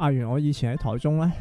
阿元我以前喺台中咧，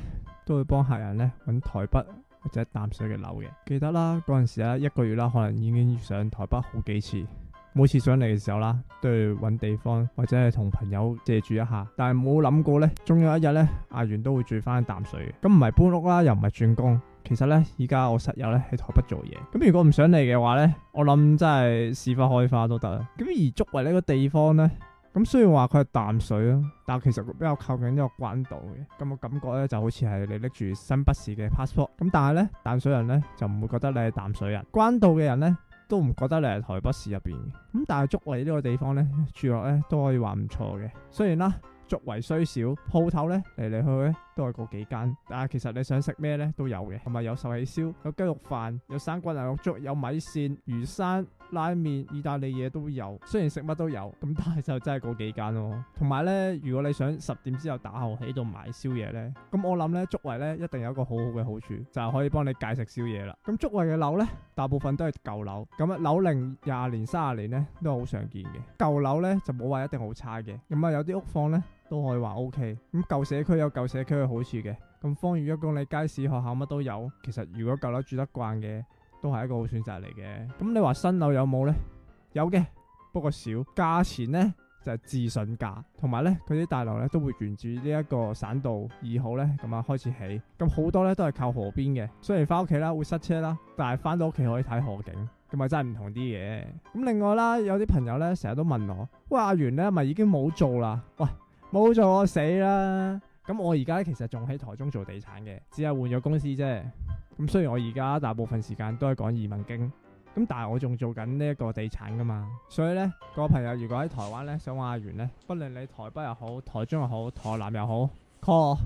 都會幫客人咧揾台北或者淡水嘅樓嘅。記得啦，嗰陣時咧一個月啦，可能已經上台北好幾次。每次上嚟嘅時候啦，都要揾地方或者係同朋友借住一下。但係冇諗過咧，終有一日咧，阿元都會住翻淡水嘅。咁唔係搬屋啦，又唔係轉工。其實咧，依家我室友咧喺台北做嘢。咁如果唔想嚟嘅話咧，我諗真係屎忽開花都得啦。咁而竹圍呢個地方咧，咁雖然話佢係淡水啊，但係其實比較靠近呢個關島嘅。咁我感覺咧就好似係你拎住新北市嘅 passport。咁但係咧，淡水人咧就唔會覺得你係淡水人，關島嘅人咧都唔覺得你係台北市入邊嘅。咁但係竹圍呢個地方咧住落咧都可以話唔錯嘅。雖然啦，竹圍雖小，鋪頭咧嚟嚟去去咧都係嗰幾間，但係其實你想食咩咧都有嘅，同埋有壽喜燒、有雞肉飯、有生骨牛肉粥、有米線、魚生、拉麵、意大利嘢都有。雖然食乜都有，咁但係就真係嗰幾間咯。同埋咧，如果你想10點之後打後喺度買宵夜咧，咁我諗咧竹圍咧一定有一個好好嘅好處，就係可以幫你戒食宵夜啦。咁竹圍嘅樓咧，大部分都係舊樓，咁啊樓齡20年、30年咧都係好常見嘅。舊樓咧就冇話一定好差嘅，咁啊有啲屋況咧都可以話 OK。咁舊社區有舊社區嘅好處嘅，咁方圓1公里街市學校乜都有。其實如果舊樓住得慣嘅，都係一個好選擇嚟嘅。咁你話新樓有冇呢？有嘅，不過少。價錢呢就係至筍價，同埋呢佢啲大樓呢都會沿住呢一個省道2號呢咁啊開始起。咁好多呢都係靠河邊嘅，雖然翻屋企啦會塞車啦，但係翻到屋企可以睇河景，咁啊真係唔同啲嘅。咁另外啦，有啲朋友呢成日都問我，喂，阿元呢咪已經冇做啦？喂，冇做我死啦！咁我而家其實仲喺台中做地產嘅，只係換咗公司啫。咁雖然我而家大部分時間都係講移民經，咁但係我仲做緊呢一個地產噶嘛。所以呢，各位朋友如果喺台灣呢想揾阿元呢，不論你台北又好、台中又好、台南又好 ，call 我。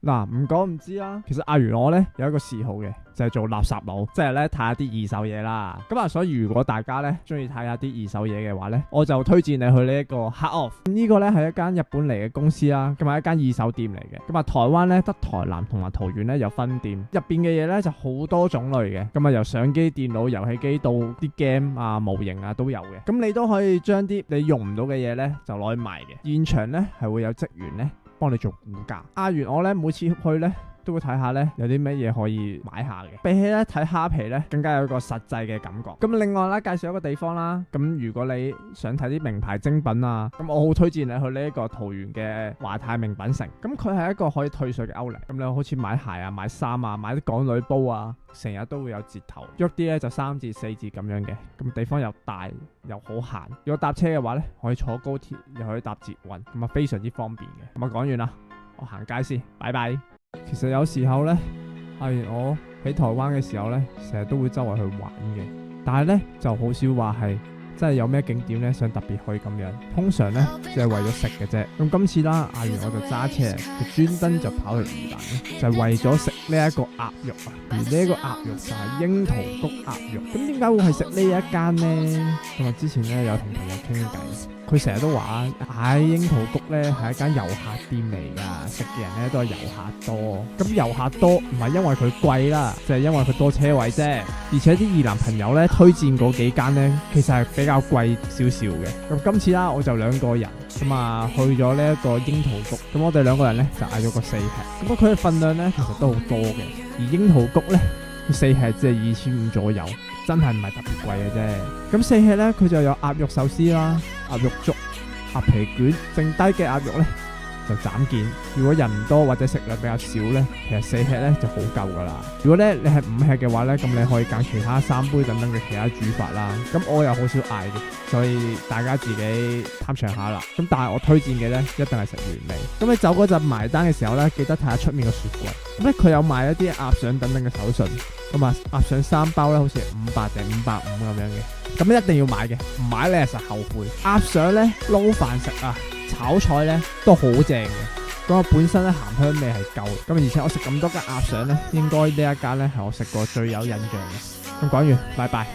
嗱，唔講唔知啦，其實阿元我呢有一個嗜好嘅，就係做垃圾佬，即係呢睇下啲二手嘢啦。咁啊，所以如果大家呢中意睇下啲二手嘢嘅話呢，我就推薦你去呢一個 Heart Of。呢個呢係一間日本嚟嘅公司啦，咁係一間二手店嚟嘅。咁啊，台灣呢得台南同埋桃園呢有分店，入邊嘅嘢呢就好多種類嘅。咁啊，由相機、電腦、遊戲機到啲 game 啊、模型啊都有嘅。咁你都可以將啲你用唔到嘅嘢呢就攞去賣嘅。現場呢係會有職員呢幫你做估價。阿元我咧每次去咧都會睇下咧有啲咩嘢可以買下嘅，比起咧睇蝦皮咧更加有一個實際嘅感覺。咁另外咧介紹一個地方啦，咁如果你想睇啲名牌精品啊，咁我好推薦你去呢一個桃園嘅華泰名品城。咁佢係一個可以退稅嘅outlet，咁你好似買鞋啊、買衫啊、買啲港女包啊，成日都會有折頭，喐啲咧就3至4折咁樣嘅。咁地方又大又好閒，如果搭車嘅話咧可以坐高鐵，又可以搭捷運，咁啊非常之方便嘅。咁啊講完啦，我行街先，拜拜。其實有時候呢，阿元我喺台灣嘅時候呢，成日都會周圍去玩嘅，但係呢就好少話係真係有咩景點呢想特別去咁樣。通常呢，只係為咗食嘅啫。咁今次啦，阿元我就揸車，佢專登就跑去宜蘭，就係為咗食呢一個鴨肉啊。而呢一個鴨肉就係櫻桃谷鴨肉。咁點解會係食呢一間呢？咁啊之前呢，有同朋友傾偈。佢成日都話櫻桃谷咧係一間遊客店嚟㗎，食嘅人咧都係遊客多。咁遊客多唔係因為佢貴啦，就係因為佢多車位啫。而且啲宜蘭朋友咧推薦嗰幾間咧，其實係比較貴少少嘅。咁今次啦，我就2個人咁啊去咗呢一個櫻桃谷。咁我哋2個人咧就嗌咗個4吃。咁佢嘅份量咧其實都好多嘅。而櫻桃谷咧4吃只係2500左右，真係唔係特別貴嘅啫。咁4吃咧佢就有鴨肉壽司啦、鴨肉粥、鴨皮卷，剩低嘅鴨肉咧就斬件。如果人唔多或者食量比較少咧，其實4吃咧就好夠噶啦。如果咧你係5吃嘅話咧，咁你可以揀其他3杯等等嘅其他煮法啦。咁我又好少嗌嘅，所以大家自己參詳下啦。咁但係我推薦嘅咧一定係食原味。咁你走嗰陣埋單嘅時候咧，記得睇下出面個雪櫃。咁咧佢有賣一啲鴨掌等等嘅手信。咁啊，鴨掌3包咧，好似係500定550咁樣嘅，咁一定要買嘅，唔買咧實後悔。鴨掌咧撈飯食啊，炒菜咧都好正嘅。咁我本身咧鹹香味係夠，咁而且我食咁多間鴨掌咧，應該呢一間咧係我食過最有印象嘅。咁講完，拜拜。